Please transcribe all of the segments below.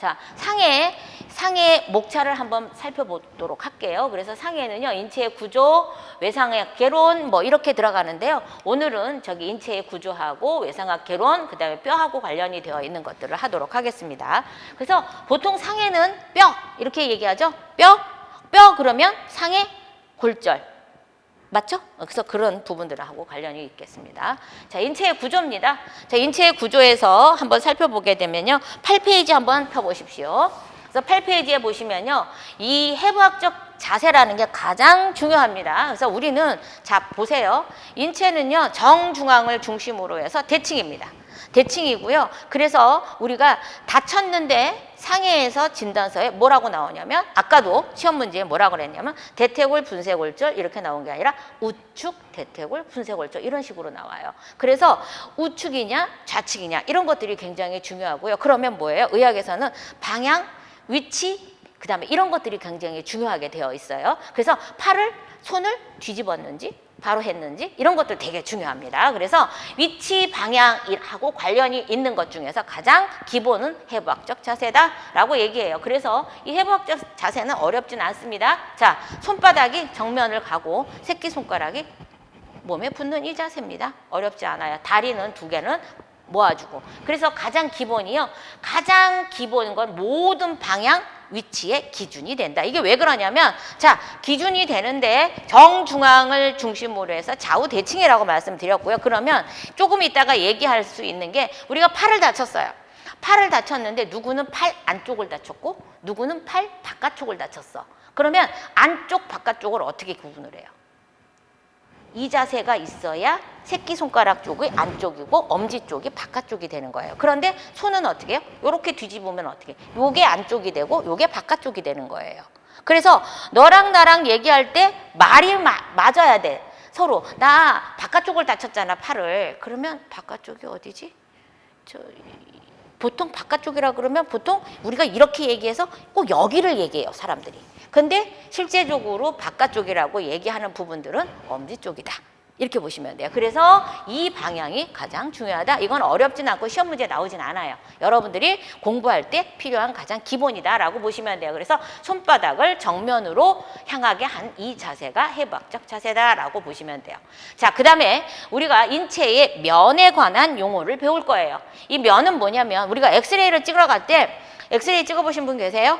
자, 상해 목차를 한번 살펴보도록 할게요. 그래서 상해는요, 인체의 구조, 외상학 개론 뭐 이렇게 들어가는데요. 오늘은 저기 인체의 구조하고 외상학 개론, 그 다음에 뼈하고 관련이 되어 있는 것들을 하도록 하겠습니다. 그래서 보통 상해는 뼈 이렇게 얘기하죠. 뼈 그러면 상해 골절. 맞죠? 그래서 그런 부분들하고 관련이 있겠습니다. 자, 인체의 구조입니다. 자, 인체의 구조에서 한번 살펴보게 되면요. 8페이지 한번 펴보십시오. 그래서 8페이지에 보시면요. 이 해부학적 자세라는 게 가장 중요합니다. 그래서 우리는 자, 보세요. 인체는요. 정중앙을 중심으로 해서 대칭입니다. 대칭이고요. 그래서 우리가 다쳤는데 상해에서 진단서에 뭐라고 나오냐면 아까도 시험 문제에 뭐라고 그랬냐면 대퇴골 분쇄골절 이렇게 나온 게 아니라 우측 대퇴골 분쇄골절 이런 식으로 나와요. 그래서 우측이냐 좌측이냐 이런 것들이 굉장히 중요하고요. 그러면 뭐예요? 의학에서는 방향, 위치, 그 다음에 이런 것들이 굉장히 중요하게 되어 있어요. 그래서 손을 뒤집었는지 바로 했는지 이런 것들 되게 중요합니다. 그래서 위치 방향하고 관련이 있는 것 중에서 가장 기본은 해부학적 자세다라고 얘기해요. 그래서 이 해부학적 자세는 어렵진 않습니다. 자, 손바닥이 정면을 가고 새끼손가락이 몸에 붙는 이 자세입니다. 어렵지 않아요. 다리는 두 개는 모아주고. 그래서 가장 기본이요. 가장 기본인 건 모든 방향, 위치의 기준이 된다. 이게 왜 그러냐면 자, 기준이 되는데 정중앙을 중심으로 해서 좌우 대칭이라고 말씀드렸고요. 그러면 조금 이따가 얘기할 수 있는 게 우리가 팔을 다쳤어요. 팔을 다쳤는데 누구는 팔 안쪽을 다쳤고 누구는 팔 바깥쪽을 다쳤어. 그러면 안쪽 바깥쪽을 어떻게 구분을 해요? 이 자세가 있어야 새끼손가락 쪽이 안쪽이고 엄지 쪽이 바깥쪽이 되는 거예요. 그런데 손은 어떻게 해요? 이렇게 뒤집으면 어떻게 해요? 요게 안쪽이 되고 요게 바깥쪽이 되는 거예요. 그래서 너랑 나랑 얘기할 때 말이 맞아야 돼. 서로 나 바깥쪽을 다쳤잖아 팔을. 그러면 바깥쪽이 어디지? 보통 바깥쪽이라 그러면 보통 우리가 이렇게 얘기해서 꼭 여기를 얘기해요 사람들이. 근데 실제적으로 바깥쪽이라고 얘기하는 부분들은 엄지 쪽이다. 이렇게 보시면 돼요. 그래서 이 방향이 가장 중요하다. 이건 어렵진 않고 시험 문제 나오진 않아요. 여러분들이 공부할 때 필요한 가장 기본이다라고 보시면 돼요. 그래서 손바닥을 정면으로 향하게 한 이 자세가 해부학적 자세다라고 보시면 돼요. 자, 그 다음에 우리가 인체의 면에 관한 용어를 배울 거예요. 이 면은 뭐냐면 우리가 엑스레이를 찍으러 갈 때 엑스레이 찍어보신 분 계세요?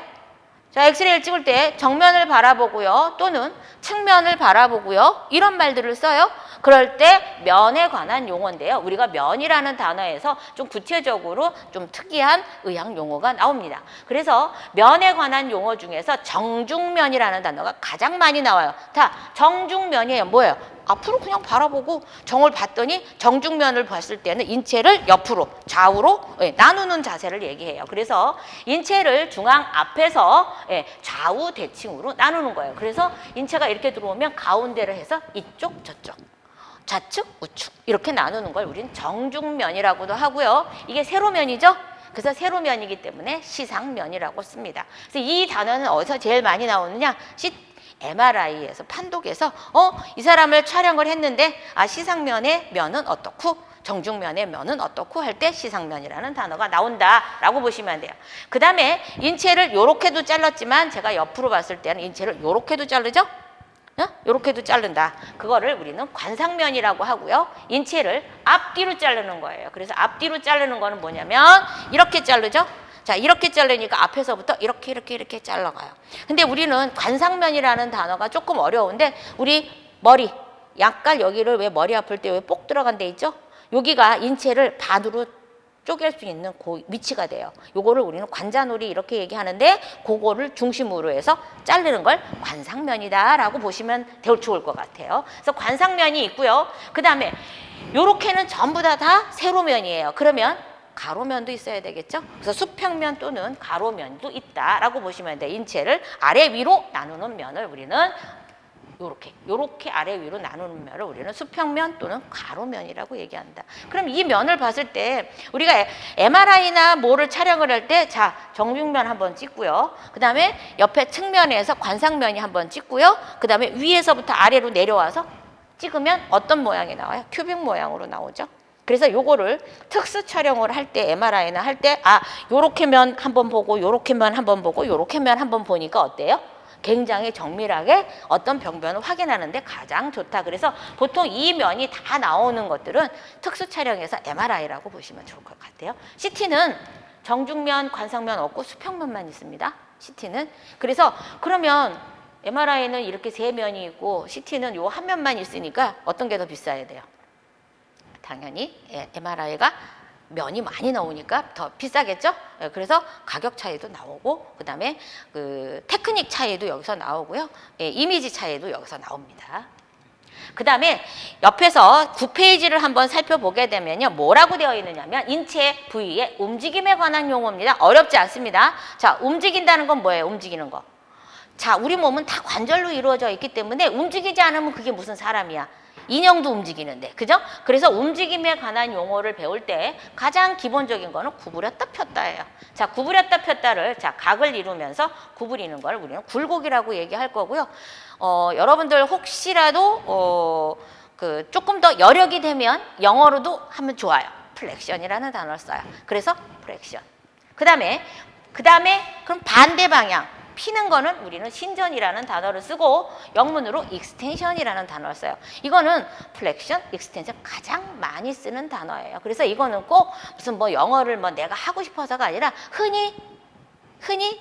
자, 엑스레이를 찍을 때 정면을 바라보고요. 또는 측면을 바라보고요. 이런 말들을 써요. 그럴 때 면에 관한 용어인데요. 우리가 면이라는 단어에서 좀 구체적으로 좀 특이한 의학 용어가 나옵니다. 그래서 면에 관한 용어 중에서 정중면이라는 단어가 가장 많이 나와요. 다 정중면이에요. 뭐예요? 앞으로 그냥 바라보고 정을 봤더니 정중면을 봤을 때는 인체를 옆으로 좌우로 나누는 자세를 얘기해요. 그래서 인체를 중앙 앞에서 좌우 대칭으로 나누는 거예요. 그래서 인체가 이렇게 들어오면 가운데를 해서 이쪽 저쪽 좌측 우측 이렇게 나누는 걸 우리는 정중면이라고도 하고요. 이게 세로면이죠. 그래서 세로면이기 때문에 시상면이라고 씁니다. 그래서 이 단어는 어디서 제일 많이 나오느냐? MRI에서 판독에서 이 사람을 촬영을 했는데 시상면의 면은 어떻고 정중면의 면은 어떻고 할 때 시상면이라는 단어가 나온다라고 보시면 돼요. 그 다음에 인체를 요렇게도 잘랐지만 제가 옆으로 봤을 때는 인체를 요렇게도 자르죠? 요렇게도 자른다. 그거를 우리는 관상면이라고 하고요. 인체를 앞뒤로 자르는 거예요. 그래서 앞뒤로 자르는 거는 뭐냐면 이렇게 자르죠? 자, 이렇게 자르니까 앞에서부터 이렇게 잘라가요. 근데 우리는 관상면이라는 단어가 조금 어려운데 우리 머리, 약간 여기를 왜 머리 아플 때 왜 뽁 들어간 데 있죠? 여기가 인체를 반으로 쪼갤 수 있는 그 위치가 돼요. 요거를 우리는 관자놀이 이렇게 얘기하는데 그거를 중심으로 해서 자르는 걸 관상면이다라고 보시면 좋을 것 같아요. 그래서 관상면이 있고요. 그 다음에 요렇게는 전부 다 세로면이에요. 그러면 가로면도 있어야 되겠죠? 그래서 수평면 또는 가로면도 있다라고 보시면 돼요. 인체를 아래 위로 나누는 면을 우리는 요렇게 아래 위로 나누는 면을 우리는 수평면 또는 가로면이라고 얘기한다. 그럼 이 면을 봤을 때 우리가 MRI나 뭐를 촬영을 할 때 자, 정중면 한번 찍고요. 그 다음에 옆에 측면에서 관상면이 한번 찍고요. 그 다음에 위에서부터 아래로 내려와서 찍으면 어떤 모양이 나와요? 큐빅 모양으로 나오죠. 그래서 요거를 특수 촬영을 할 때, MRI나 할 때, 요렇게면 한번 보고, 요렇게면 한번 보고, 요렇게면 한번 보니까 어때요? 굉장히 정밀하게 어떤 병변을 확인하는데 가장 좋다. 그래서 보통 이 면이 다 나오는 것들은 특수 촬영에서 MRI라고 보시면 좋을 것 같아요. CT는 정중면, 관상면 없고 수평면만 있습니다. CT는. 그래서 그러면 MRI는 이렇게 세 면이 있고 CT는 요 한 면만 있으니까 어떤 게 더 비싸야 돼요? 당연히 MRI가 면이 많이 나오니까 더 비싸겠죠? 그래서 가격 차이도 나오고, 그 다음에 그 테크닉 차이도 여기서 나오고요. 이미지 차이도 여기서 나옵니다. 그 다음에 옆에서 9페이지를 한번 살펴보게 되면요. 뭐라고 되어 있느냐면 인체 부위의 움직임에 관한 용어입니다. 어렵지 않습니다. 자, 움직인다는 건 뭐예요? 움직이는 거. 자, 우리 몸은 다 관절로 이루어져 있기 때문에 움직이지 않으면 그게 무슨 사람이야. 인형도 움직이는데, 그죠? 그래서 움직임에 관한 용어를 배울 때 가장 기본적인 거는 구부렸다 폈다예요. 자, 구부렸다 폈다를, 자, 각을 이루면서 구부리는 걸 우리는 굴곡이라고 얘기할 거고요. 여러분들 혹시라도 조금 더 여력이 되면 영어로도 하면 좋아요. 플렉션이라는 단어를 써요. 그래서 플렉션. 그 다음에 그럼 반대 방향. 피는 거는 우리는 신전이라는 단어를 쓰고 영문으로 익스텐션이라는 단어를 써요. 이거는 플렉션, 익스텐션 가장 많이 쓰는 단어예요. 그래서 이거는 꼭 무슨 뭐 영어를 뭐 내가 하고 싶어서가 아니라 흔히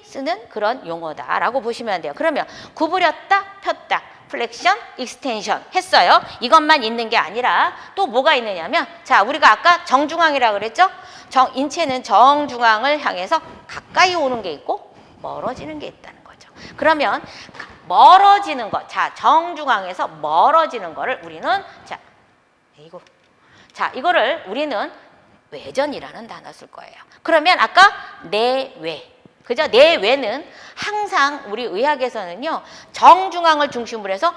쓰는 그런 용어다라고 보시면 돼요. 그러면 구부렸다, 폈다, 플렉션, 익스텐션 했어요. 이것만 있는 게 아니라 또 뭐가 있느냐면, 자, 우리가 아까 정중앙이라고 그랬죠? 인체는 정중앙을 향해서 가까이 오는 게 있고 멀어지는 게 있다는 거죠. 그러면 멀어지는 것, 자, 정중앙에서 멀어지는 거를 우리는 이거를 우리는 외전이라는 단어 쓸 거예요. 그러면 아까 내외, 그죠? 내외는 항상 우리 의학에서는요 정중앙을 중심으로 해서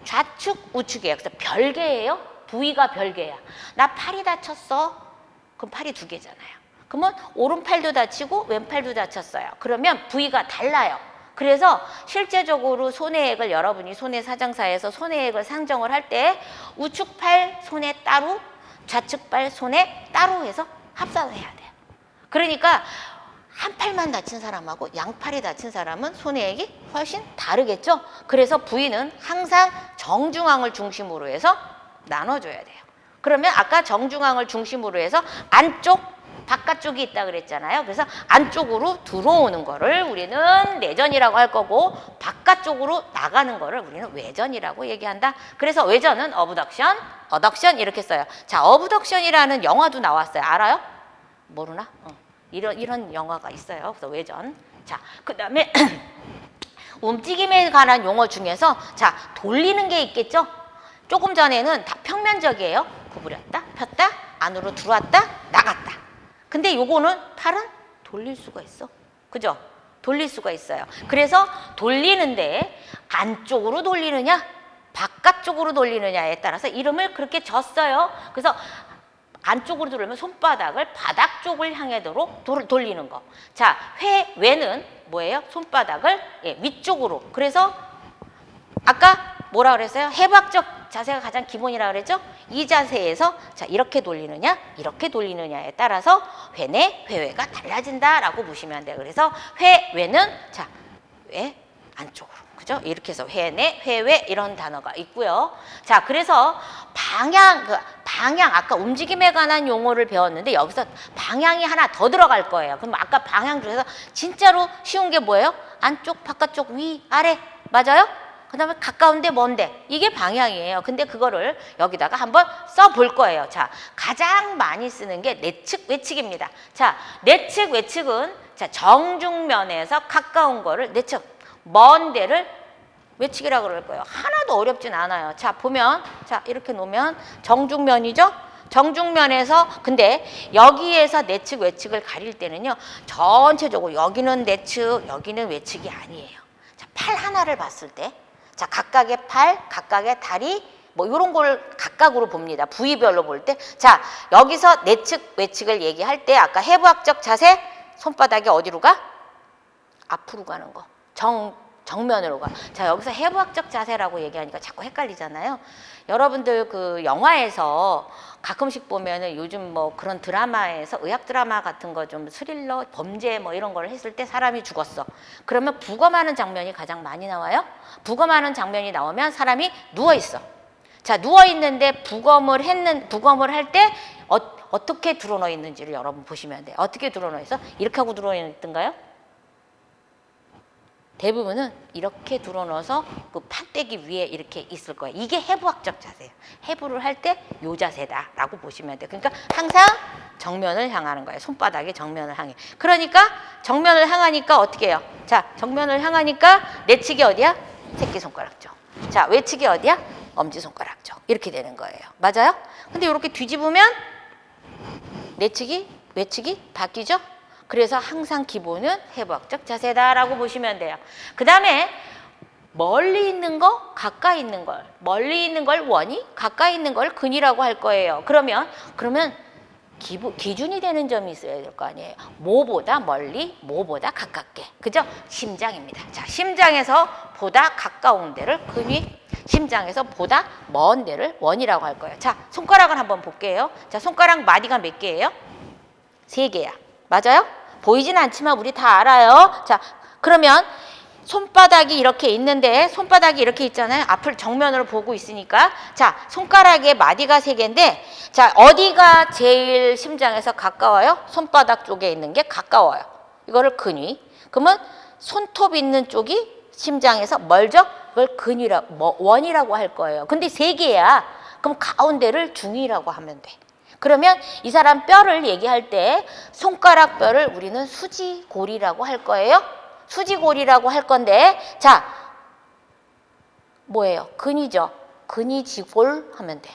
좌측, 우측이에요. 그래서 별개예요. 부위가 별개야. 나 팔이 다쳤어. 그럼 팔이 두 개잖아요. 그러면 오른팔도 다치고 왼팔도 다쳤어요. 그러면 부위가 달라요. 그래서 실제적으로 손해액을 여러분이 손해사정사에서 손해액을 상정을 할 때 우측팔 손해 따로, 좌측팔 손해 따로 해서 합산을 해야 돼요. 그러니까 한 팔만 다친 사람하고 양팔이 다친 사람은 손해액이 훨씬 다르겠죠. 그래서 부위는 항상 정중앙을 중심으로 해서 나눠줘야 돼요. 그러면 아까 정중앙을 중심으로 해서 안쪽, 바깥쪽이 있다 그랬잖아요. 그래서 안쪽으로 들어오는 거를 우리는 내전이라고 할 거고, 바깥쪽으로 나가는 거를 우리는 외전이라고 얘기한다. 그래서 외전은 어브덕션, 어덕션 이렇게 써요. 자, 어브덕션이라는 영화도 나왔어요. 알아요? 모르나? 이런 영화가 있어요. 그래서 외전. 자, 그 다음에 움직임에 관한 용어 중에서, 자, 돌리는 게 있겠죠? 조금 전에는 다 평면적이에요. 구부렸다, 폈다, 안으로 들어왔다, 나갔다. 근데 요거는 팔은 돌릴 수가 있어. 그죠? 돌릴 수가 있어요. 그래서 돌리는데 안쪽으로 돌리느냐, 바깥쪽으로 돌리느냐에 따라서 이름을 그렇게 줬어요. 그래서 안쪽으로 돌리면 손바닥을 바닥 쪽을 향하도록 돌리는 거. 자, 외는 뭐예요? 손바닥을 위쪽으로. 그래서 아까 뭐라 그랬어요? 해부학적 자세가 가장 기본이라 그랬죠? 이 자세에서 자, 이렇게 돌리느냐, 이렇게 돌리느냐에 따라서 회내, 회외가 달라진다라고 보시면 돼요. 그래서 회외는 자, 외 안쪽으로. 그죠? 이렇게 해서 회내, 회외 이런 단어가 있고요. 자, 그래서 방향 아까 움직임에 관한 용어를 배웠는데 여기서 방향이 하나 더 들어갈 거예요. 그럼 아까 방향 중에서 진짜로 쉬운 게 뭐예요? 안쪽, 바깥쪽, 위, 아래. 맞아요? 그 다음에 가까운데 먼데, 이게 방향이에요. 근데 그거를 여기다가 한번 써볼 거예요. 자, 가장 많이 쓰는 게 내측, 외측입니다. 자, 내측, 외측은 자, 정중면에서 가까운 거를 내측, 먼 데를 외측이라고 그럴 거예요. 하나도 어렵진 않아요. 자, 보면, 자, 이렇게 놓으면 정중면이죠? 정중면에서, 근데 여기에서 내측, 외측을 가릴 때는요, 전체적으로 여기는 내측, 여기는 외측이 아니에요. 자, 팔 하나를 봤을 때, 자, 각각의 팔, 각각의 다리, 뭐 이런 걸 각각으로 봅니다. 부위별로 볼 때. 자, 여기서 내측, 외측을 얘기할 때 아까 해부학적 자세, 손바닥이 어디로 가? 앞으로 가는 거. 정면으로 가. 자, 여기서 해부학적 자세라고 얘기하니까 자꾸 헷갈리잖아요. 여러분들 그 영화에서 가끔씩 보면은 요즘 뭐 그런 드라마에서 의학 드라마 같은 거 좀 스릴러, 범죄 뭐 이런 걸 했을 때 사람이 죽었어. 그러면 부검하는 장면이 가장 많이 나와요. 부검하는 장면이 나오면 사람이 누워 있어. 자, 누워 있는데 부검을 할 때 어떻게 드러누워 있는지를 여러분 보시면 돼요. 어떻게 드러누워 있어? 이렇게 하고 드러누워 있던가요? 대부분은 이렇게 드러넣어서 그 판때기 위에 이렇게 있을 거예요. 이게 해부학적 자세예요. 해부를 할 때 요 자세다라고 보시면 돼요. 그러니까 항상 정면을 향하는 거예요. 손바닥이 정면을 향해. 그러니까 정면을 향하니까 어떻게 해요? 자, 정면을 향하니까 내측이 어디야? 새끼손가락 쪽. 자, 외측이 어디야? 엄지손가락 쪽. 이렇게 되는 거예요. 맞아요? 근데 이렇게 뒤집으면 내측이 외측이 바뀌죠? 그래서 항상 기본은 해부학적 자세다라고 보시면 돼요. 그 다음에 멀리 있는 거, 가까이 있는 걸, 멀리 있는 걸 원이, 가까이 있는 걸 근이라고 할 거예요. 그러면 기준이 되는 점이 있어야 될 거 아니에요. 뭐보다 멀리, 뭐보다 가깝게. 그죠? 심장입니다. 자, 심장에서 보다 가까운 데를 근위, 심장에서 보다 먼 데를 원이라고 할 거예요. 자, 손가락을 한번 볼게요. 자, 손가락 마디가 몇 개예요? 3개야. 맞아요? 보이진 않지만 우리 다 알아요. 자, 그러면 손바닥이 이렇게 있는데 손바닥이 이렇게 있잖아요. 앞을 정면으로 보고 있으니까. 자, 손가락에 마디가 3개인데 자, 어디가 제일 심장에서 가까워요? 손바닥 쪽에 있는 게 가까워요. 이거를 근위. 그러면 손톱 있는 쪽이 심장에서 멀죠? 그걸 원이라고 할 거예요. 근데 3개야. 그럼 가운데를 중이라고 하면 돼. 그러면 이 사람 뼈를 얘기할 때 손가락 뼈를 우리는 수지골이라고 할 거예요. 수지골이라고 할 건데 자, 뭐예요? 근이죠. 근이지골 하면 돼.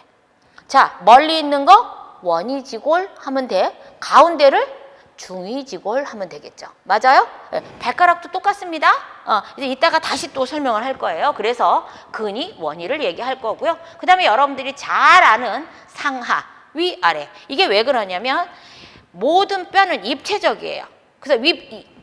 자, 멀리 있는 거 원이지골 하면 돼. 가운데를 중이지골 하면 되겠죠. 맞아요? 네, 발가락도 똑같습니다. 이제 이따가 다시 또 설명을 할 거예요. 그래서 근이, 원이를 얘기할 거고요. 그 다음에 여러분들이 잘 아는 상하, 위, 아래. 이게 왜 그러냐면 모든 뼈는 입체적이에요. 그래서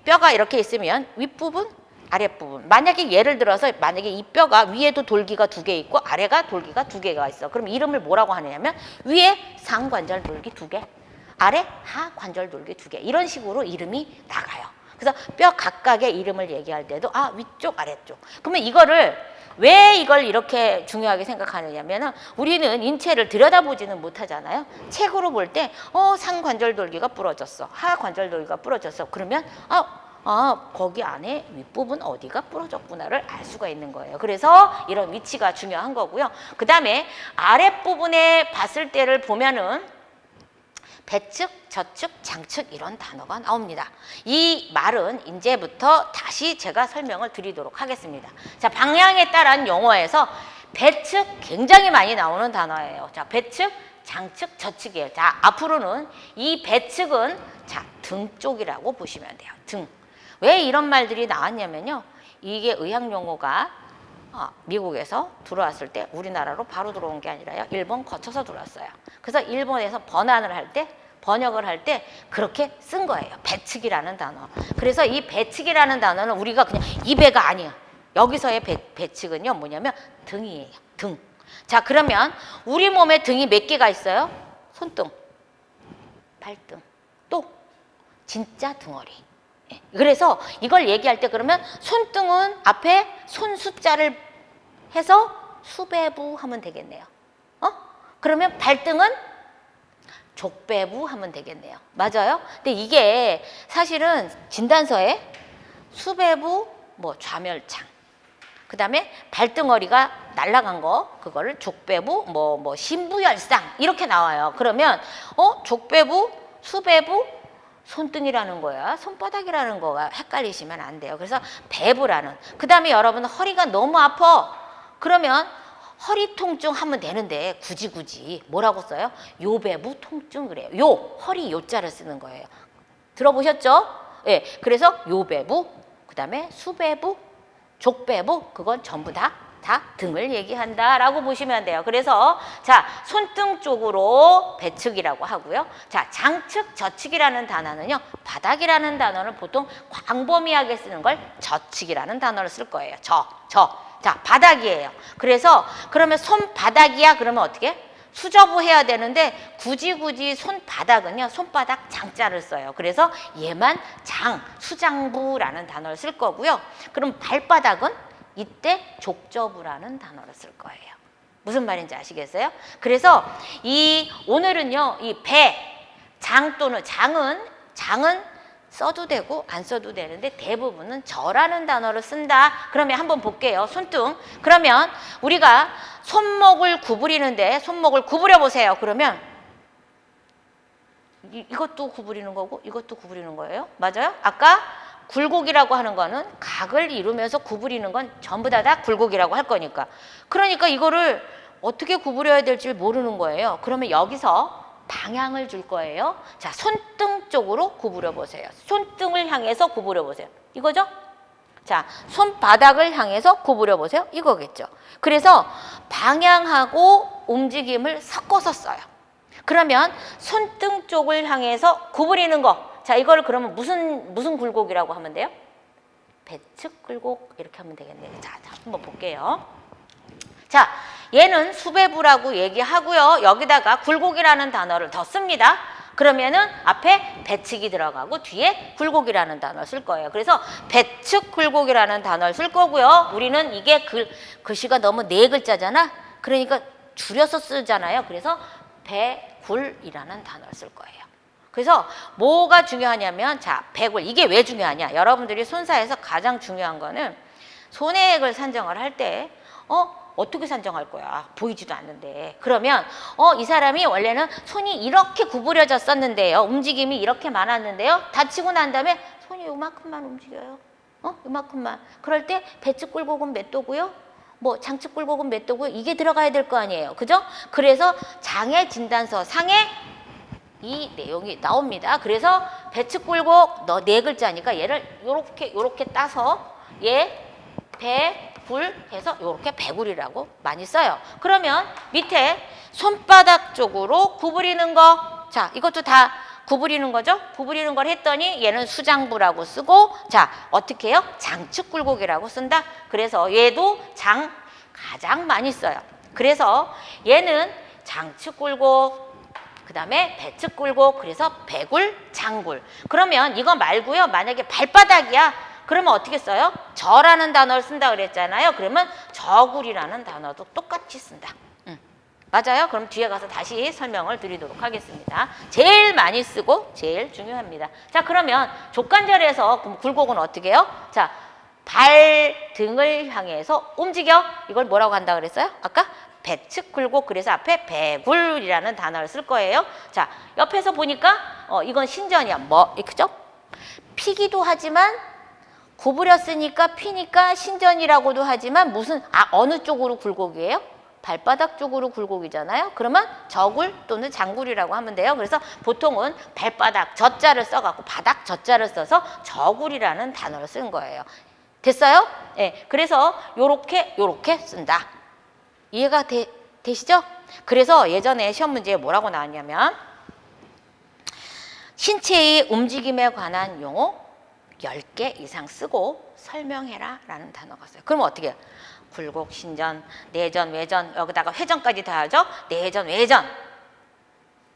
뼈가 이렇게 있으면 윗부분, 아랫부분. 만약에 예를 들어서 만약에 이 뼈가 위에도 돌기가 2개 있고 아래가 돌기가 2개가 있어. 그럼 이름을 뭐라고 하느냐면 위에 상관절 돌기 2개, 아래 하관절 돌기 2개. 이런 식으로 이름이 나가요. 그래서 뼈 각각의 이름을 얘기할 때도 위쪽, 아래쪽. 그러면 왜 이걸 이렇게 중요하게 생각하느냐면 우리는 인체를 들여다보지는 못하잖아요. 책으로 볼 때 상관절 돌기가 부러졌어. 하관절 돌기가 부러졌어. 그러면 거기 안에 윗부분 어디가 부러졌구나를 알 수가 있는 거예요. 그래서 이런 위치가 중요한 거고요. 그 다음에 아랫부분에 봤을 때를 보면은 배측, 저측, 장측 이런 단어가 나옵니다. 이 말은 이제부터 다시 제가 설명을 드리도록 하겠습니다. 자, 방향에 따른 용어에서 배측 굉장히 많이 나오는 단어예요. 자, 배측, 장측, 저측이에요. 자, 앞으로는 이 배측은 자, 등 쪽이라고 보시면 돼요. 등. 왜 이런 말들이 나왔냐면요. 이게 의학 용어가 미국에서 들어왔을 때 우리나라로 바로 들어온 게 아니라요. 일본 거쳐서 들어왔어요. 그래서 일본에서 번역을 할 때 그렇게 쓴 거예요. 배측이라는 단어. 그래서 이 배측이라는 단어는 우리가 그냥 이 배가 아니야. 여기서의 배측은요. 뭐냐면 등이에요. 등. 자, 그러면 우리 몸에 등이 몇 개가 있어요? 손등, 발등, 또 진짜 등어리. 그래서 이걸 얘기할 때 그러면 손등은 앞에 손 숫자를 해서 수배부 하면 되겠네요. 그러면 발등은 족배부 하면 되겠네요. 맞아요? 근데 이게 사실은 진단서에 수배부, 좌멸창, 그 다음에 발등어리가 날아간 거, 그거를 족배부, 신부열상 이렇게 나와요. 그러면 족배부, 수배부, 손등이라는 거야, 손바닥이라는 거가 헷갈리시면 안 돼요. 그래서 배부라는. 그 다음에 여러분 허리가 너무 아파. 그러면 허리 통증 하면 되는데 굳이 뭐라고 써요? 요배부 통증 그래요. 허리 요자를 쓰는 거예요. 들어보셨죠? 예. 그래서 요배부, 그 다음에 수배부, 족배부 그건 전부 다 다 등을 얘기한다라고 보시면 돼요. 그래서 자, 손등 쪽으로 배측이라고 하고요. 자, 장측, 저측이라는 단어는요. 바닥이라는 단어를 보통 광범위하게 쓰는 걸 저측이라는 단어를 쓸 거예요. 자, 바닥이에요. 그래서 그러면 손바닥이야 그러면 어떻게? 수저부 해야 되는데 굳이 손바닥은요. 손바닥 장자를 써요. 그래서 얘만 수장부라는 단어를 쓸 거고요. 그럼 발바닥은 이때 족저부라는 단어를 쓸 거예요. 무슨 말인지 아시겠어요? 그래서 오늘은요. 이 장 또는 장은 써도 되고 안 써도 되는데 대부분은 저라는 단어를 쓴다. 그러면 한번 볼게요. 손등. 그러면 우리가 손목을 구부리는데 손목을 구부려 보세요. 그러면 이것도 구부리는 거고 이것도 구부리는 거예요. 맞아요? 아까 굴곡이라고 하는 거는 각을 이루면서 구부리는 건 전부 다 굴곡이라고 할 거니까. 그러니까 이거를 어떻게 구부려야 될지 모르는 거예요. 그러면 여기서 방향을 줄 거예요. 자, 손등 쪽으로 구부려 보세요. 손등을 향해서 구부려 보세요. 이거죠? 자, 손바닥을 향해서 구부려 보세요. 이거겠죠. 그래서 방향하고 움직임을 섞어서 써요. 그러면 손등 쪽을 향해서 구부리는 거. 자, 이걸 그러면 무슨 굴곡이라고 하면 돼요? 배측 굴곡 이렇게 하면 되겠네요. 자, 한번 볼게요. 자, 얘는 수배부라고 얘기하고요. 여기다가 굴곡이라는 단어를 더 씁니다. 그러면은 앞에 배측이 들어가고 뒤에 굴곡이라는 단어를 쓸 거예요. 그래서 배측 굴곡이라는 단어를 쓸 거고요. 우리는 이게 글씨가 너무 네 글자잖아. 그러니까 줄여서 쓰잖아요. 그래서 배굴이라는 단어를 쓸 거예요. 그래서 뭐가 중요하냐면 자, 배굴. 이게 왜 중요하냐? 여러분들이 손사에서 가장 중요한 거는 손해액을 산정을 할 때 어떻게 산정할 거야? 보이지도 않는데. 그러면 이 사람이 원래는 손이 이렇게 구부려졌었는데요. 움직임이 이렇게 많았는데요. 다치고 난 다음에 손이 요만큼만 움직여요. 요만큼만. 그럴 때 배측 굴곡은 몇 도고요? 뭐 장측 굴곡은 몇 도고요? 이게 들어가야 될 거 아니에요. 그죠? 그래서 장애 진단서 상에 이 내용이 나옵니다. 그래서 배측 굴곡 네 글자니까 얘를 요렇게 따서 배굴 해서 요렇게 배굴이라고 많이 써요. 그러면 밑에 손바닥 쪽으로 구부리는 거. 자, 이것도 다 구부리는 거죠? 구부리는 걸 했더니 얘는 수장부라고 쓰고 자, 어떻게 해요? 장측 굴곡이라고 쓴다. 그래서 얘도 가장 많이 써요. 그래서 얘는 장측 굴곡 그 다음에 배측 굴곡 그래서 배굴, 장굴. 그러면 이거 말고요. 만약에 발바닥이야. 그러면 어떻게 써요? 저라는 단어를 쓴다 그랬잖아요. 그러면 저굴이라는 단어도 똑같이 쓴다. 맞아요? 그럼 뒤에 가서 다시 설명을 드리도록 하겠습니다. 제일 많이 쓰고 제일 중요합니다. 자, 그러면 족관절에서 굴곡은 어떻게 해요? 자, 발 등을 향해서 움직여. 이걸 뭐라고 한다 그랬어요? 아까? 배측 굴곡. 그래서 앞에 배굴이라는 단어를 쓸 거예요. 자, 옆에서 보니까 이건 신전이야. 그죠? 피기도 하지만 구부렸으니까 피니까 신전이라고도 하지만 어느 쪽으로 굴곡이에요? 발바닥 쪽으로 굴곡이잖아요. 그러면 저굴 또는 장굴이라고 하면 돼요. 그래서 보통은 발바닥 저자를 써갖고 바닥 저자를 써서 저굴이라는 단어를 쓴 거예요. 됐어요? 네. 그래서 요렇게 쓴다. 이해가 되시죠? 그래서 예전에 시험 문제에 뭐라고 나왔냐면 신체의 움직임에 관한 용어 10개 이상 쓰고 설명해라 라는 단어가 있어요. 그러면 어떻게 해요? 굴곡, 신전, 내전, 외전 여기다가 회전까지 다 하죠? 내전, 외전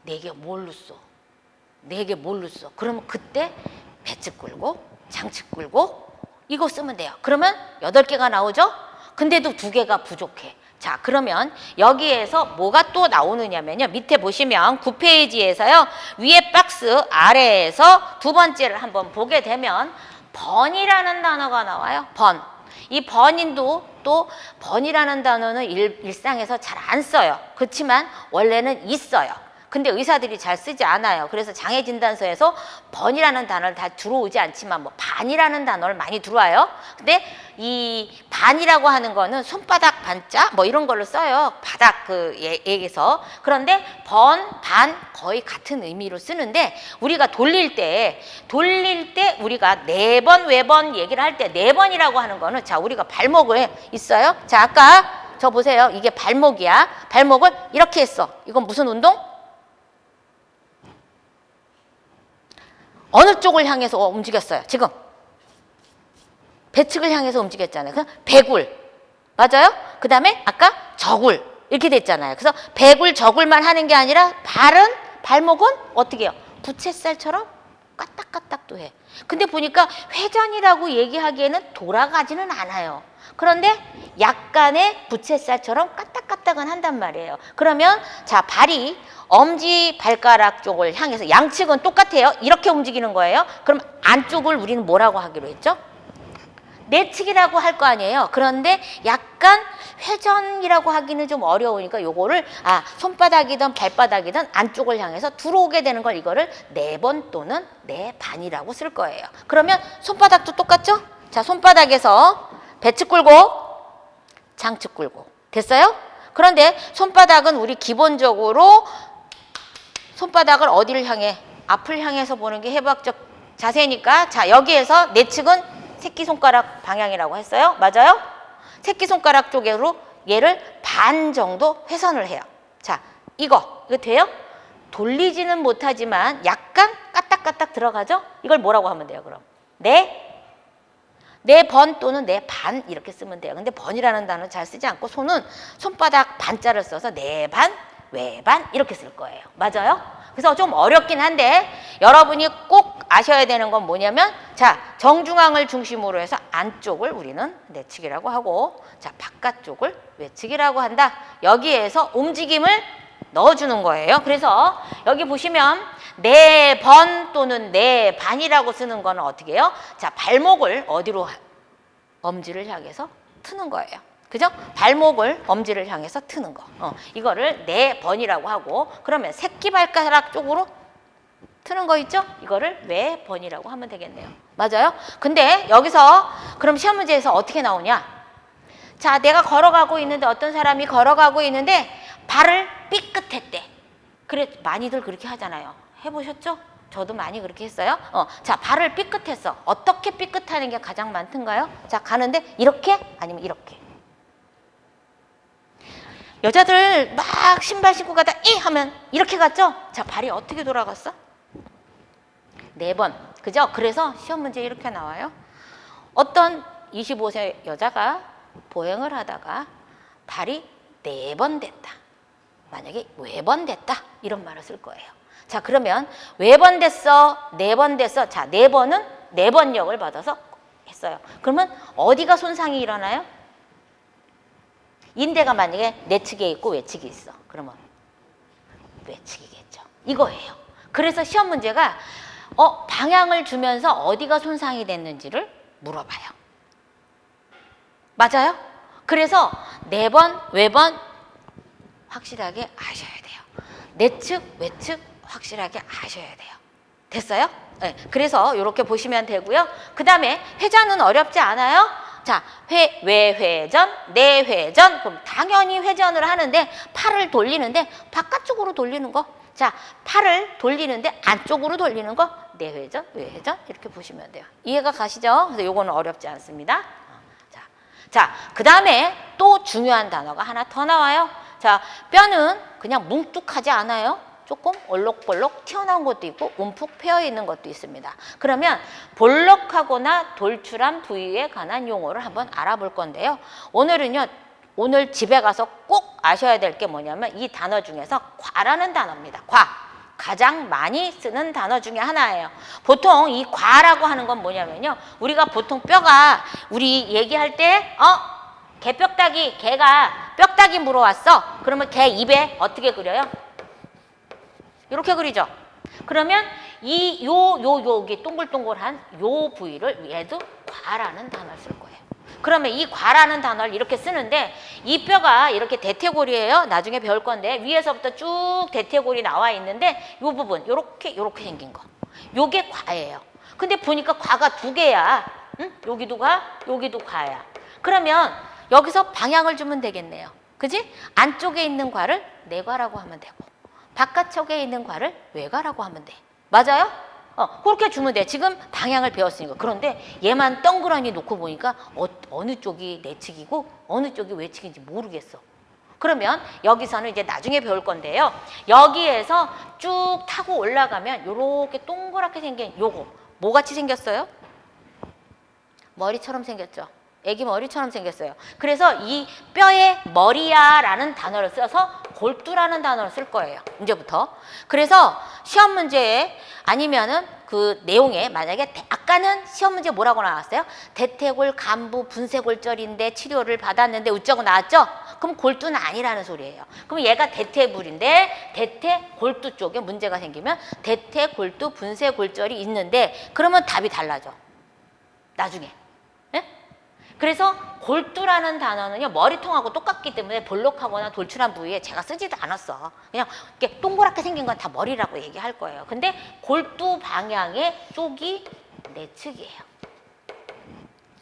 4개 뭘로 써? 4개 뭘로 써? 그러면 그때 배측 굴곡, 장측 굴곡 이거 쓰면 돼요. 그러면 8개가 나오죠? 근데도 2개가 부족해. 자, 그러면 여기에서 뭐가 또 나오느냐면요. 밑에 보시면 9페이지에서요. 위에 박스 아래에서 두 번째를 한번 보게 되면 번이라는 단어가 나와요. 번. 이 번인도 또 번이라는 단어는 일상에서 잘 안 써요. 그렇지만 원래는 있어요. 근데 의사들이 잘 쓰지 않아요. 그래서 장애진단서에서 번이라는 단어를 다 들어오지 않지만 뭐 반이라는 단어를 많이 들어와요. 근데 이 반이라고 하는 거는 손바닥 반자 뭐 이런 걸로 써요. 바닥 그 얘기해서. 그런데 번, 반 거의 같은 의미로 쓰는데 우리가 돌릴 때 우리가 네 번, 외번 얘기를 할 때 네 번이라고 하는 거는 자, 우리가 발목에 있어요. 자, 아까 저 보세요. 이게 발목이야. 발목을 이렇게 했어. 이건 무슨 운동? 어느 쪽을 향해서 움직였어요? 지금 배측을 향해서 움직였잖아요. 그래서 배굴 맞아요? 그 다음에 아까 저굴 이렇게 됐잖아요. 그래서 배굴 저굴만 하는 게 아니라 발목은 어떻게 해요? 부채살처럼 까딱까딱도 해. 근데 보니까 회전이라고 얘기하기에는 돌아가지는 않아요. 그런데 약간의 부채살처럼 까딱까딱은 한단 말이에요. 그러면 자, 발이 엄지 발가락 쪽을 향해서 양측은 똑같아요. 이렇게 움직이는 거예요. 그럼 안쪽을 우리는 뭐라고 하기로 했죠? 내측이라고 할 거 아니에요. 그런데 약간 회전이라고 하기는 좀 어려우니까 요거를 손바닥이든 발바닥이든 안쪽을 향해서 들어오게 되는 걸 이거를 네 번 또는 네 반이라고 쓸 거예요. 그러면 손바닥도 똑같죠? 자, 손바닥에서 배측 굴고 장측 굴고 됐어요? 그런데 손바닥은 우리 기본적으로 손바닥을 어디를 향해? 앞을 향해서 보는 게 해부학적 자세니까 자, 여기에서 내측은 새끼손가락 방향이라고 했어요. 맞아요? 새끼손가락 쪽으로 얘를 반 정도 회선을 해요. 자, 이거 돼요? 돌리지는 못하지만 약간 까딱까딱 들어가죠? 이걸 뭐라고 하면 돼요, 그럼? 네 번 또는 네 반 이렇게 쓰면 돼요. 근데 번이라는 단어 잘 쓰지 않고 손바닥 반자를 써서 네 반, 외반 이렇게 쓸 거예요. 맞아요? 그래서 좀 어렵긴 한데 여러분이 꼭 아셔야 되는 건 뭐냐면 자, 정중앙을 중심으로 해서 안쪽을 우리는 내측이라고 하고 자, 바깥쪽을 외측이라고 한다. 여기에서 움직임을 넣어주는 거예요. 그래서 여기 보시면 네 번 또는 네 반이라고 쓰는 거는 어떻게 해요? 자, 발목을 어디로 엄지를 향해서 트는 거예요. 그죠? 발목을 엄지를 향해서 트는 거. 이거를 네 번이라고 하고 그러면 새끼발가락 쪽으로 트는 거 있죠? 이거를 네 번이라고 하면 되겠네요. 맞아요? 근데 여기서 그럼 시험 문제에서 어떻게 나오냐? 자, 내가 걸어가고 있는데 어떤 사람이 걸어가고 있는데 발을 삐끗했대. 그래, 많이들 그렇게 하잖아요. 해보셨죠? 저도 많이 그렇게 했어요. 자, 발을 삐끗했어. 어떻게 삐끗하는 게 가장 많던가요? 자, 가는데 이렇게 아니면 이렇게. 여자들 막 신발 신고 가다 이 하면 이렇게 갔죠? 자, 발이 어떻게 돌아갔어? 네 번. 그죠? 그래서 시험 문제 이렇게 나와요. 어떤 25세 여자가 보행을 하다가 발이 네 번 됐다. 만약에 외번 됐다. 이런 말을 쓸 거예요. 자, 그러면 외번 됐어, 네 번 됐어. 자, 네 번은 네 번역을 받아서 했어요. 그러면 어디가 손상이 일어나요? 인대가 만약에 내측에 있고 외측이 있어. 그러면 외측이겠죠. 이거예요. 그래서 시험 문제가 방향을 주면서 어디가 손상이 됐는지를 물어봐요. 맞아요? 그래서 네 번, 외번 확실하게 아셔야 돼요. 내측, 외측 확실하게 아셔야 돼요. 됐어요? 네. 그래서 이렇게 보시면 되고요. 그 다음에 회전은 어렵지 않아요? 자, 외회전, 내회전. 그럼 당연히 회전을 하는데 팔을 돌리는데 바깥쪽으로 돌리는 거. 자, 팔을 돌리는데 안쪽으로 돌리는 거. 내회전, 외회전 이렇게 보시면 돼요. 이해가 가시죠? 그래서 요거는 어렵지 않습니다. 자, 그 다음에 또 중요한 단어가 하나 더 나와요. 자, 뼈는 그냥 뭉툭하지 않아요. 조금 올록볼록 튀어나온 것도 있고 움푹 패여 있는 것도 있습니다. 그러면 볼록하거나 돌출한 부위에 관한 용어를 한번 알아볼 건데요. 오늘은요, 오늘 집에 가서 꼭 아셔야 될 게 뭐냐면 이 단어 중에서 과라는 단어입니다. 과. 가장 많이 쓰는 단어 중에 하나예요. 보통 이 과라고 하는 건 뭐냐면요. 우리가 보통 뼈가 우리 얘기할 때 개뼈다귀, 개가 뼈다귀 물어왔어. 그러면 개 입에 어떻게 그려요? 이렇게 그리죠. 그러면 여기 동글동글한 요 부위를 얘도 과라는 단어를 쓸 거예요. 그러면 이 과라는 단어를 이렇게 쓰는데 이 뼈가 이렇게 대퇴골이에요. 나중에 배울 건데 위에서부터 쭉 대퇴골이 나와 있는데 이 부분 요렇게 생긴 거. 요게 과예요. 근데 보니까 과가 두 개야. 응? 여기도 과, 여기도 과야. 그러면 여기서 방향을 주면 되겠네요. 그지? 안쪽에 있는 과를 내과라고 하면 되고 바깥쪽에 있는 과를 외과라고 하면 돼. 맞아요? 그렇게 주면 돼. 지금 방향을 배웠으니까. 그런데 얘만 덩그러니 놓고 보니까 어느 쪽이 내측이고 어느 쪽이 외측인지 모르겠어. 그러면 여기서는 이제 나중에 배울 건데요. 여기에서 쭉 타고 올라가면 요렇게 동그랗게 생긴 요거 뭐같이 생겼어요? 머리처럼 생겼죠. 애기 머리처럼 생겼어요. 그래서 이 뼈에 머리야라는 단어를 써서 골두라는 단어를 쓸 거예요. 이제부터. 그래서 시험 문제에 아니면은 그 내용에 만약에 아까는 시험 문제 뭐라고 나왔어요? 대퇴골 간부 분쇄골절인데 치료를 받았는데 어쩌고 나왔죠? 그럼 골두는 아니라는 소리예요. 그럼 얘가 대퇴골인데 대퇴골두 쪽에 문제가 생기면 대퇴골두 분쇄골절이 있는데 그러면 답이 달라져. 나중에. 그래서 골두라는 단어는요 머리통하고 똑같기 때문에 볼록하거나 돌출한 부위에 제가 쓰지도 않았어. 그냥 이렇게 동그랗게 생긴 건 다 머리라고 얘기할 거예요. 근데 골두 방향의 쪽이 내측이에요.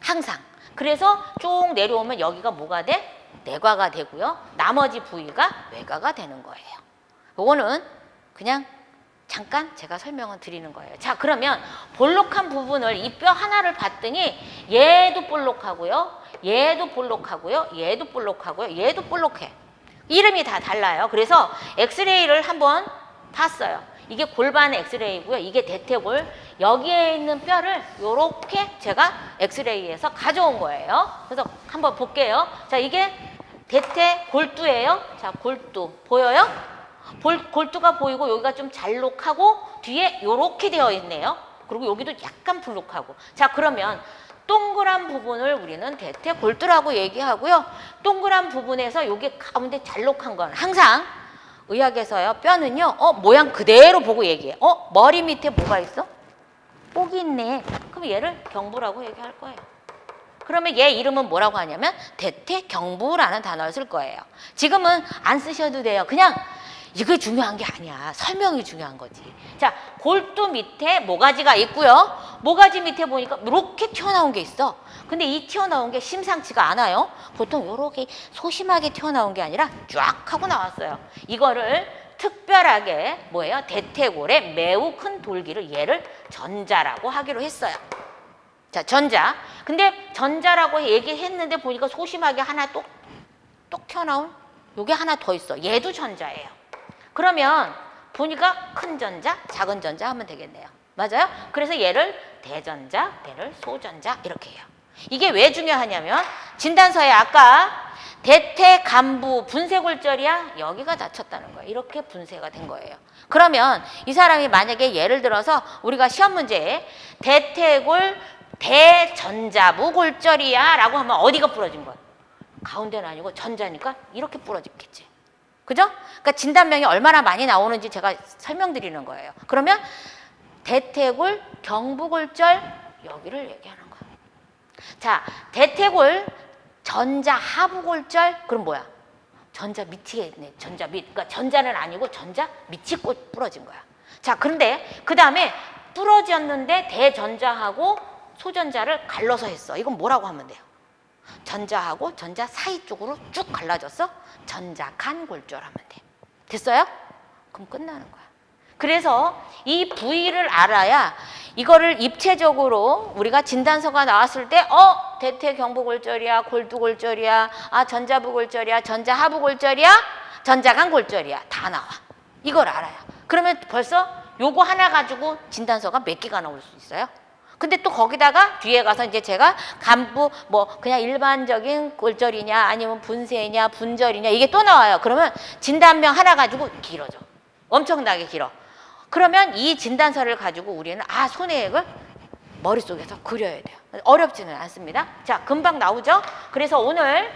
항상. 그래서 쭉 내려오면 여기가 뭐가 돼? 내과가 되고요. 나머지 부위가 외과가 되는 거예요. 요거는 그냥 잠깐 제가 설명을 드리는 거예요. 자, 그러면 볼록한 부분을 이 뼈 하나를 봤더니 얘도 볼록하고요. 얘도 볼록하고요. 얘도 볼록하고요. 얘도 볼록해. 이름이 다 달라요. 그래서 엑스레이를 한번 봤어요. 이게 골반 엑스레이고요. 이게 대퇴골. 여기에 있는 뼈를 요렇게 제가 엑스레이에서 가져온 거예요. 그래서 한번 볼게요. 자, 이게 대퇴골두예요. 자, 골두 보여요? 골두가 보이고 여기가 좀 잘록하고 뒤에 요렇게 되어 있네요. 그리고 여기도 약간 불룩하고. 자, 그러면 동그란 부분을 우리는 대퇴골두라고 얘기하고요. 동그란 부분에서 여기 가운데 잘록한 건 항상 의학에서요. 뼈는요. 모양 그대로 보고 얘기해. 머리 밑에 뭐가 있어? 뽁이 있네. 그럼 얘를 경부라고 얘기할 거예요. 그러면 얘 이름은 뭐라고 하냐면 대퇴경부라는 단어를 쓸 거예요. 지금은 안 쓰셔도 돼요. 그냥 이게 중요한 게 아니야. 설명이 중요한 거지. 자, 골두 밑에 모가지가 있고요. 모가지 밑에 보니까 이렇게 튀어나온 게 있어. 근데 이 튀어나온 게 심상치가 않아요. 보통 이렇게 소심하게 튀어나온 게 아니라 쫙 하고 나왔어요. 이거를 특별하게 뭐예요? 대퇴골에 매우 큰 돌기를 얘를 전자라고 하기로 했어요. 자, 전자. 근데 전자라고 얘기했는데 보니까 소심하게 하나 똑 튀어나온 요게 하나 더 있어. 얘도 전자예요. 그러면 보니까 큰 전자, 작은 전자 하면 되겠네요. 맞아요? 그래서 얘를 대전자, 얘를 소전자 이렇게 해요. 이게 왜 중요하냐면 진단서에 아까 대퇴간부 분쇄골절이야? 여기가 다쳤다는 거예요. 이렇게 분쇄가 된 거예요. 그러면 이 사람이 만약에 예를 들어서 우리가 시험 문제에 대퇴골 대전자부 골절이야 라고 하면 어디가 부러진 거야? 가운데는 아니고 전자니까 이렇게 부러지겠지. 그죠? 그러니까 진단명이 얼마나 많이 나오는지 제가 설명드리는 거예요. 그러면 대퇴골 경부골절 여기를 얘기하는 거예요. 자, 대퇴골 전자 하부골절 그럼 뭐야? 전자 밑에 있네. 전자 밑. 그러니까 전자는 아니고 전자 밑이 꼭 부러진 거야. 자, 그런데 그 다음에 부러졌는데 대전자하고 소전자를 갈라서 했어. 이건 뭐라고 하면 돼요? 전자하고 전자 사이 쪽으로 쭉 갈라졌어? 전자간 골절하면 돼. 됐어요? 그럼 끝나는 거야. 그래서 이 부위를 알아야 이거를 입체적으로 우리가 진단서가 나왔을 때 대퇴경부골절이야, 골두골절이야, 전자부골절이야, 전자하부골절이야, 전자간 골절이야 다 나와. 이걸 알아야. 그러면 벌써 요거 하나 가지고 진단서가 몇 개가 나올 수 있어요? 근데 또 거기다가 뒤에 가서 이제 제가 간부 뭐 그냥 일반적인 골절이냐 아니면 분쇄냐 분절이냐 이게 또 나와요. 그러면 진단명 하나 가지고 길어져. 엄청나게 길어. 그러면 이 진단서를 가지고 우리는 손해액을 머릿속에서 그려야 돼요. 어렵지는 않습니다. 자, 금방 나오죠? 그래서 오늘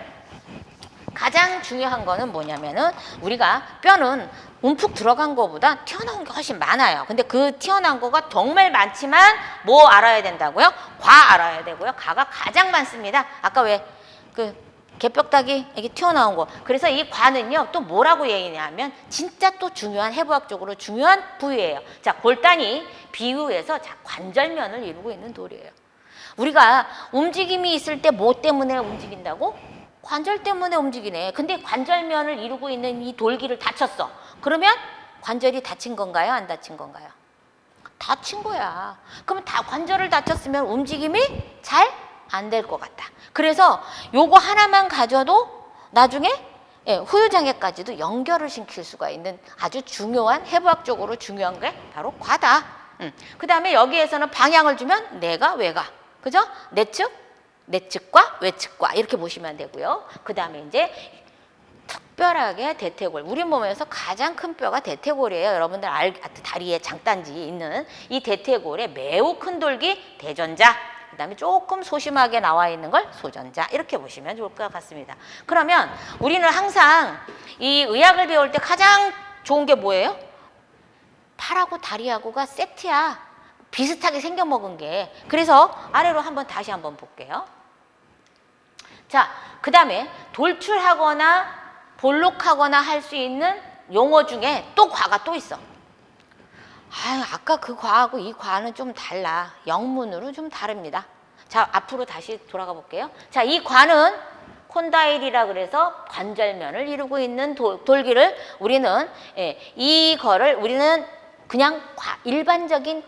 가장 중요한 거는 뭐냐면은 우리가 뼈는 움푹 들어간 거보다 튀어나온 게 훨씬 많아요. 근데 그 튀어나온 거가 정말 많지만 뭐 알아야 된다고요? 과 알아야 되고요. 가가 가장 많습니다. 아까 왜 그 개뼈다귀 이게 튀어나온 거. 그래서 이 과는요 또 뭐라고 얘기냐면 진짜 또 중요한 해부학적으로 중요한 부위예요. 자, 골단이 비유해서 자, 관절면을 이루고 있는 돌이에요. 우리가 움직임이 있을 때 뭐 때문에 움직인다고? 관절 때문에 움직이네. 근데 관절면을 이루고 있는 이 돌기를 다쳤어. 그러면 관절이 다친 건가요? 안 다친 건가요? 다친 거야. 그러면 다 관절을 다쳤으면 움직임이 잘 안 될 것 같다. 그래서 요거 하나만 가져도 나중에 후유장애까지도 연결을 시킬 수가 있는 아주 중요한 해부학적으로 중요한 게 바로 과다. 그 다음에 여기에서는 방향을 주면 내가 외가. 그죠? 내측과 외측과 이렇게 보시면 되고요. 그 다음에 이제 특별하게 대퇴골. 우리 몸에서 가장 큰 뼈가 대퇴골이에요. 여러분들 다리에 장단지 있는 이 대퇴골에 매우 큰 돌기 대전자. 그 다음에 조금 소심하게 나와 있는 걸 소전자. 이렇게 보시면 좋을 것 같습니다. 그러면 우리는 항상 이 의학을 배울 때 가장 좋은 게 뭐예요? 팔하고 다리하고가 세트야. 비슷하게 생겨 먹은 게. 그래서 아래로 다시 한번 볼게요. 자, 그 다음에 돌출하거나 볼록하거나 할 수 있는 용어 중에 또 과가 또 있어. 아까 그 과하고 이 과는 좀 달라. 영문으로 좀 다릅니다. 자, 앞으로 다시 돌아가 볼게요. 자, 이 과는 콘다일이라 그래서 관절면을 이루고 있는 돌기를 우리는 이거를 우리는 그냥 일반적인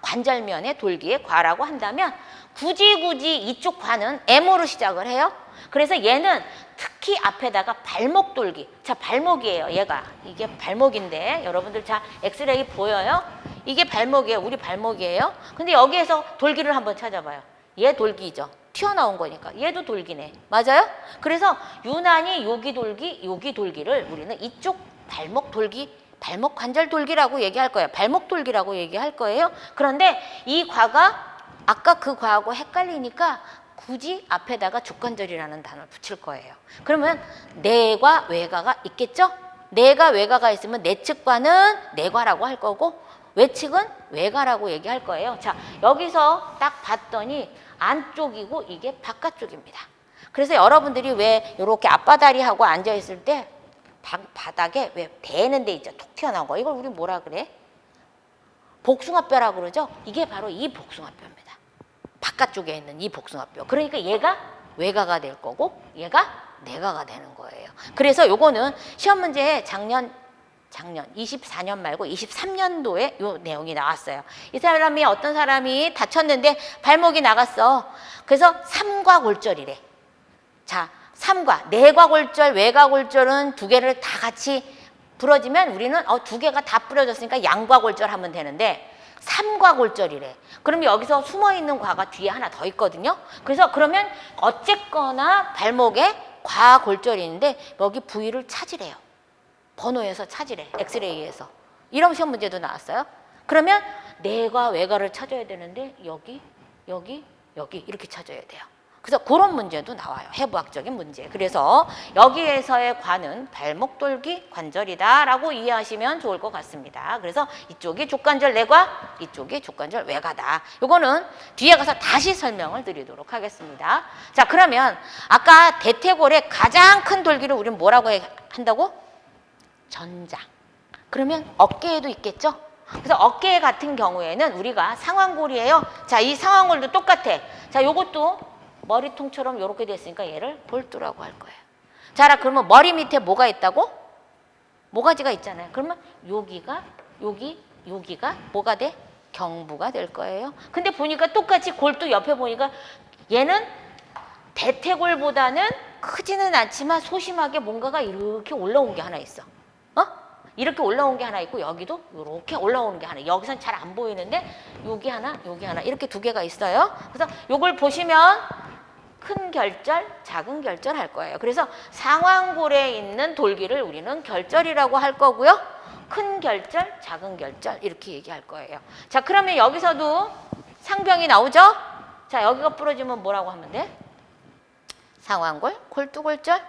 관절면의 돌기의 과라고 한다면 굳이 이쪽 과는 M으로 시작을 해요. 그래서 얘는 특히 앞에다가 발목 돌기. 자, 발목이에요. 얘가. 이게 발목인데 여러분들 자, 엑스레이 보여요? 이게 발목이에요. 우리 발목이에요. 근데 여기에서 돌기를 한번 찾아봐요. 얘 돌기죠. 튀어나온 거니까. 얘도 돌기네. 맞아요? 그래서 유난히 여기 돌기를 우리는 이쪽 발목 돌기, 발목 관절 돌기라고 얘기할 거예요. 발목 돌기라고 얘기할 거예요. 그런데 이 과가 아까 그 과하고 헷갈리니까 굳이 앞에다가 족관절이라는 단어를 붙일 거예요. 그러면 내과 외과가 있겠죠? 내가 외과가 있으면 내측과는 내과라고 할 거고 외측은 외과라고 얘기할 거예요. 자, 여기서 딱 봤더니 안쪽이고 이게 바깥쪽입니다. 그래서 여러분들이 왜 이렇게 앞바다리하고 앉아 있을 때 바닥에 왜 대는 데 있죠? 톡 튀어나온 거. 이걸 우리 뭐라 그래? 복숭아뼈라고 그러죠? 이게 바로 이 복숭아뼈입니다. 바깥쪽에 있는 이 복숭아뼈. 그러니까 얘가 외과가 될 거고 얘가 내과가 되는 거예요. 그래서 요거는 시험 문제에 작년 24년 말고 23년도에 요 내용이 나왔어요. 이 사람이 어떤 사람이 다쳤는데 발목이 나갔어. 그래서 삼과골절이래. 자, 내과골절, 외과골절은 두 개를 다 같이 부러지면 우리는 두 개가 다 부러졌으니까 양과골절 하면 되는데 삼과골절이래. 그럼 여기서 숨어있는 과가 뒤에 하나 더 있거든요. 그래서 그러면 어쨌거나 발목에 과골절이 있는데 여기 부위를 찾으래요. 번호에서 찾으래. 엑스레이에서. 이런 시험 문제도 나왔어요. 그러면 내과 외과를 찾아야 되는데 여기 이렇게 찾아야 돼요. 그래서 그런 문제도 나와요. 해부학적인 문제. 그래서 여기에서의 과는 발목 돌기 관절이다 라고 이해하시면 좋을 것 같습니다. 그래서 이쪽이 족관절 내과, 이쪽이 족관절 외과다. 요거는 뒤에 가서 다시 설명을 드리도록 하겠습니다. 자, 그러면 아까 대퇴골의 가장 큰 돌기를 우리는 뭐라고 한다고? 전장. 그러면 어깨에도 있겠죠? 그래서 어깨 같은 경우에는 우리가 상완골이에요. 자, 이 상완골도 똑같아. 자, 요것도 머리통처럼 이렇게 됐으니까 얘를 볼두라고 할 거예요. 자, 그러면 머리 밑에 뭐가 있다고? 모가지가 있잖아요. 그러면 여기가 뭐가 돼? 경부가 될 거예요. 근데 보니까 똑같이 골도 옆에 보니까 얘는 대퇴골보다는 크지는 않지만 소심하게 뭔가가 이렇게 올라온 게 하나 있어. 이렇게 올라온 게 하나 있고 여기도 이렇게 올라오는 게 하나. 여기선 잘 안 보이는데 여기 하나 이렇게 두 개가 있어요. 그래서 요걸 보시면 큰 결절, 작은 결절 할 거예요. 그래서 상완골에 있는 돌기를 우리는 결절이라고 할 거고요. 큰 결절, 작은 결절 이렇게 얘기할 거예요. 자, 그러면 여기서도 상병이 나오죠? 자, 여기가 부러지면 뭐라고 하면 돼? 상완골, 골두골절,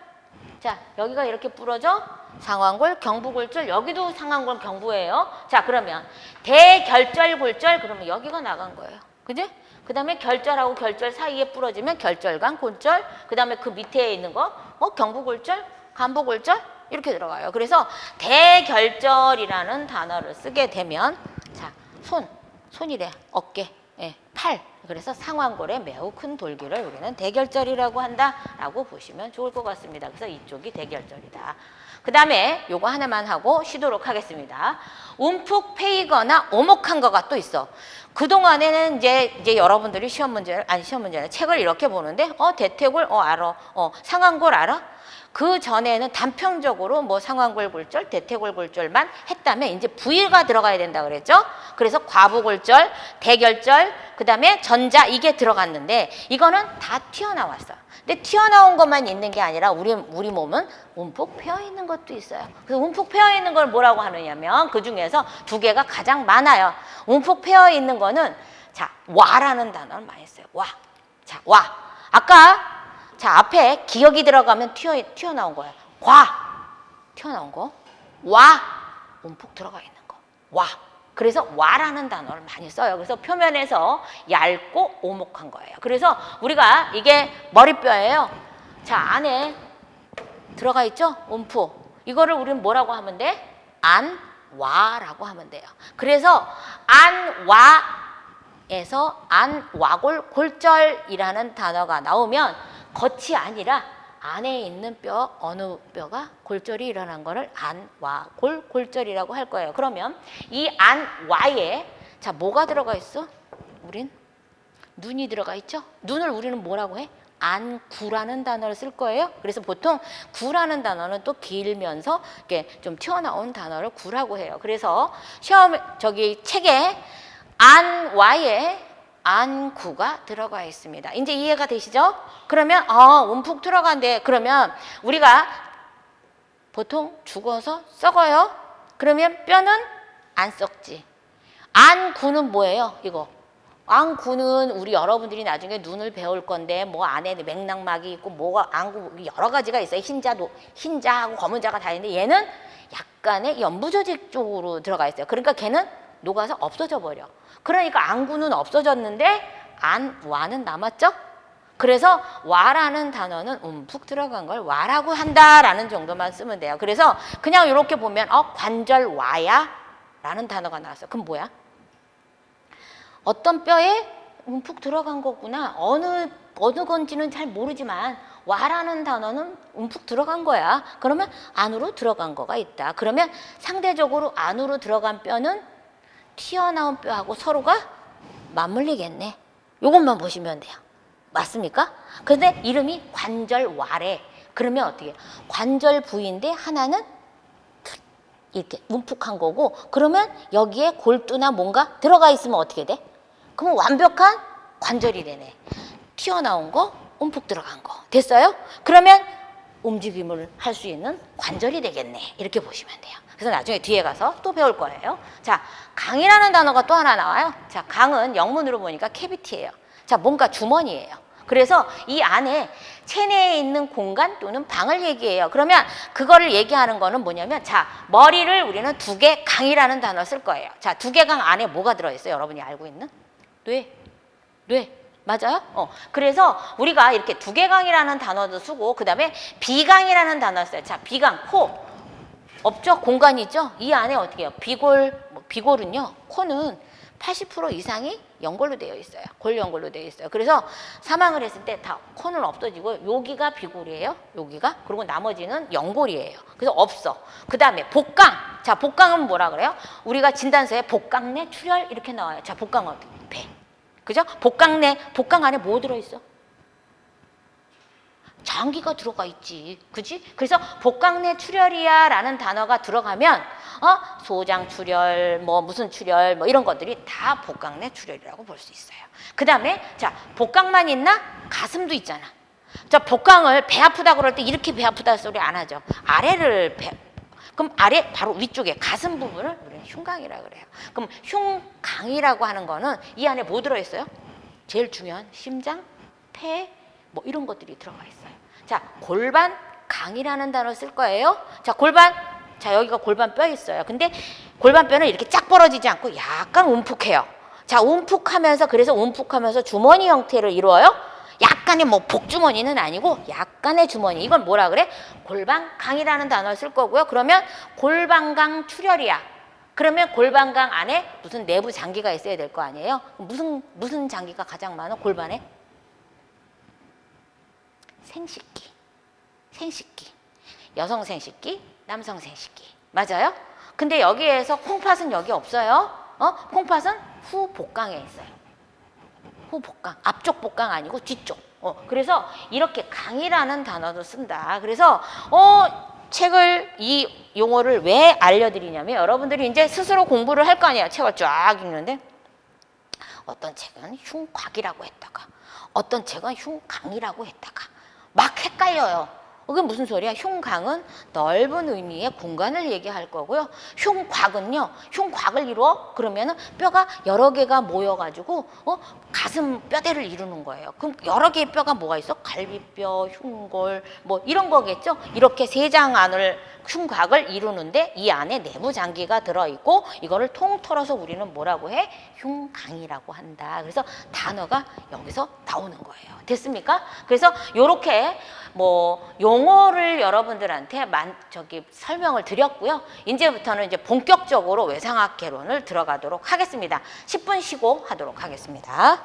자, 여기가 이렇게 부러져. 상완골, 경부골절. 여기도 상완골, 경부예요. 자, 그러면 대결절골절. 그러면 여기가 나간 거예요. 그지? 그 다음에 결절하고 결절 사이에 부러지면 결절관, 골절. 그 다음에 그 밑에 있는 거 경부골절, 간부골절 이렇게 들어가요. 그래서 대결절이라는 단어를 쓰게 되면 자, 손이래. 어깨, 예, 팔. 그래서 상완골에 매우 큰 돌기를 우리는 대결절이라고 한다라고 보시면 좋을 것 같습니다. 그래서 이쪽이 대결절이다. 그 다음에 요거 하나만 하고 쉬도록 하겠습니다. 움푹 패이거나 오목한 거가 또 있어. 그동안에는 이제 여러분들이 시험 문제를, 아니 시험 문제는 책을 이렇게 보는데, 대퇴골, 알아. 상완골 알아? 그 전에는 단편적으로 뭐 상완골 골절, 대퇴골 골절만 했다면 이제 부위가 들어가야 된다 그랬죠? 그래서 과부골절, 대결절, 그 다음에 전자 이게 들어갔는데 이거는 다 튀어나왔어. 근데 튀어나온 것만 있는 게 아니라 우리 몸은 움푹 패여 있는 것도 있어요. 그래서 움푹 패여 있는 걸 뭐라고 하느냐면 그 중에서 두 개가 가장 많아요. 움푹 패여 있는 거는 자, 와라는 단어를 많이 써요. 와. 자, 와. 아까 자, 앞에 기억이 들어가면 튀어나온 거예요. 튀어나온 거. 와, 움푹 들어가 있는 거. 와. 그래서 와라는 단어를 많이 써요. 그래서 표면에서 얇고 오목한 거예요. 그래서 우리가 이게 머리뼈예요. 자, 안에 들어가 있죠? 움푹. 이거를 우리는 뭐라고 하면 돼? 안와라고 하면 돼요. 그래서 안와에서 안와골 골절이라는 단어가 나오면 겉이 아니라 안에 있는 뼈, 어느 뼈가 골절이 일어난 거를 안와골 골절이라고 할 거예요. 그러면 이 안와에 자, 뭐가 들어가 있어? 우린 눈이 들어가 있죠? 눈을 우리는 뭐라고 해? 안구라는 단어를 쓸 거예요. 그래서 보통 구라는 단어는 또 길면서 이렇게 좀 튀어나온 단어를 구라고 해요. 그래서 시험 책에 안와에 안구가 들어가 있습니다. 이제 이해가 되시죠? 그러면 움푹 들어간대. 그러면 우리가 보통 죽어서 썩어요. 그러면 뼈는 안 썩지. 안구는 뭐예요? 이거. 안구는 우리 여러분들이 나중에 눈을 배울 건데 뭐 안에 맥락막이 있고 뭐가 안구 여러 가지가 있어요. 흰자하고 검은자가 다 있는데 얘는 약간의 연부조직 쪽으로 들어가 있어요. 그러니까 걔는 녹아서 없어져 버려. 그러니까 안구는 없어졌는데 안와는 남았죠? 그래서 와라는 단어는 움푹 들어간 걸 와라고 한다라는 정도만 쓰면 돼요. 그래서 그냥 이렇게 보면 관절와야 라는 단어가 나왔어요. 그럼 뭐야? 어떤 뼈에 움푹 들어간 거구나. 어느 건지는 잘 모르지만 와라는 단어는 움푹 들어간 거야. 그러면 안으로 들어간 거가 있다. 그러면 상대적으로 안으로 들어간 뼈는 튀어나온 뼈하고 서로가 맞물리겠네. 이것만 보시면 돼요. 맞습니까? 근데 이름이 관절와래. 그러면 어떻게? 관절 부위인데 하나는 이렇게 움푹한 거고, 그러면 여기에 골두나 뭔가 들어가 있으면 어떻게 돼? 그러면 완벽한 관절이 되네. 튀어나온 거, 움푹 들어간 거. 됐어요? 그러면 움직임을 할 수 있는 관절이 되겠네. 이렇게 보시면 돼요. 그래서 나중에 뒤에 가서 또 배울 거예요. 자, 강이라는 단어가 또 하나 나와요. 자, 강은 영문으로 보니까 캐비티예요. 자, 뭔가 주머니예요. 그래서 이 안에 체내에 있는 공간 또는 방을 얘기해요. 그러면 그거를 얘기하는 거는 뭐냐면, 자, 머리를 우리는 두개강이라는 단어 쓸 거예요. 자, 두개강 안에 뭐가 들어있어요? 여러분이 알고 있는? 뇌. 맞아요? 그래서 우리가 이렇게 두개강이라는 단어도 쓰고, 그 다음에 비강이라는 단어 써요. 자, 비강, 코. 없죠? 공간이 있죠? 이 안에 어떻게 해요? 비골은요, 코는 80% 이상이 연골로 되어 있어요. 골연골로 되어 있어요. 그래서 사망을 했을 때 다 코는 없어지고 여기가 비골이에요. 여기가. 그리고 나머지는 연골이에요. 그래서 없어. 그 다음에 복강. 자, 복강은 뭐라 그래요? 우리가 진단서에 복강내 출혈 이렇게 나와요. 자, 복강은 배. 그죠? 복강 안에 뭐 들어있어? 장기가 들어가 있지. 그지? 그래서 복강내 출혈이야 라는 단어가 들어가면 소장 출혈, 뭐 무슨 출혈, 뭐 이런 것들이 다 복강내 출혈이라고 볼 수 있어요. 그 다음에 자, 복강만 있나? 가슴도 있잖아. 자, 복강을 배 아프다 그럴 때 이렇게 배 아프다 소리 안 하죠. 그럼 아래 바로 위쪽에 가슴 부분을 우리는 흉강이라고 그래요. 그럼 흉강이라고 하는 거는 이 안에 뭐 들어있어요? 제일 중요한 심장, 폐, 뭐 이런 것들이 들어가 있어요. 자, 골반, 강이라는 단어 쓸 거예요. 자, 골반. 자, 여기가 골반뼈 있어요. 근데 골반뼈는 이렇게 쫙 벌어지지 않고 약간 움푹해요. 자, 움푹하면서, 그래서 움푹하면서 주머니 형태를 이루어요. 약간의 뭐 복주머니는 아니고 약간의 주머니. 이건 뭐라 그래? 골반강이라는 단어를 쓸 거고요. 그러면 골반강 출혈이야. 그러면 골반강 안에 무슨 내부 장기가 있어야 될 거 아니에요? 무슨 장기가 가장 많아? 골반에? 생식기. 생식기. 여성 생식기, 남성 생식기. 맞아요? 근데 여기에서 콩팥은 여기 없어요. 콩팥은 후복강에 있어요. 후복강. 앞쪽 복강 아니고 뒤쪽. 그래서 이렇게 강이라는 단어도 쓴다. 그래서 책을 이 용어를 왜 알려드리냐면 여러분들이 이제 스스로 공부를 할 거 아니에요. 책을 쫙 읽는데 어떤 책은 흉곽이라고 했다가 어떤 책은 흉강이라고 했다가 막 헷갈려요. 그게 무슨 소리야? 흉강은 넓은 의미의 공간을 얘기할 거고요. 흉곽은요. 흉곽을 이루어 그러면은 뼈가 여러 개가 모여가지고 가슴 뼈대를 이루는 거예요. 그럼 여러 개의 뼈가 뭐가 있어? 갈비뼈, 흉골 뭐 이런 거겠죠. 이렇게 세 장 안을 흉곽을 이루는데 이 안에 내부 장기가 들어있고 이거를 통틀어서 우리는 뭐라고 해? 흉강이라고 한다. 그래서 단어가 여기서 나오는 거예요. 됐습니까? 그래서 요렇게 뭐 용어를 여러분들한테 설명을 드렸고요. 이제부터는 이제 본격적으로 외상학 개론을 들어가도록 하겠습니다. 10분 쉬고 하도록 하겠습니다.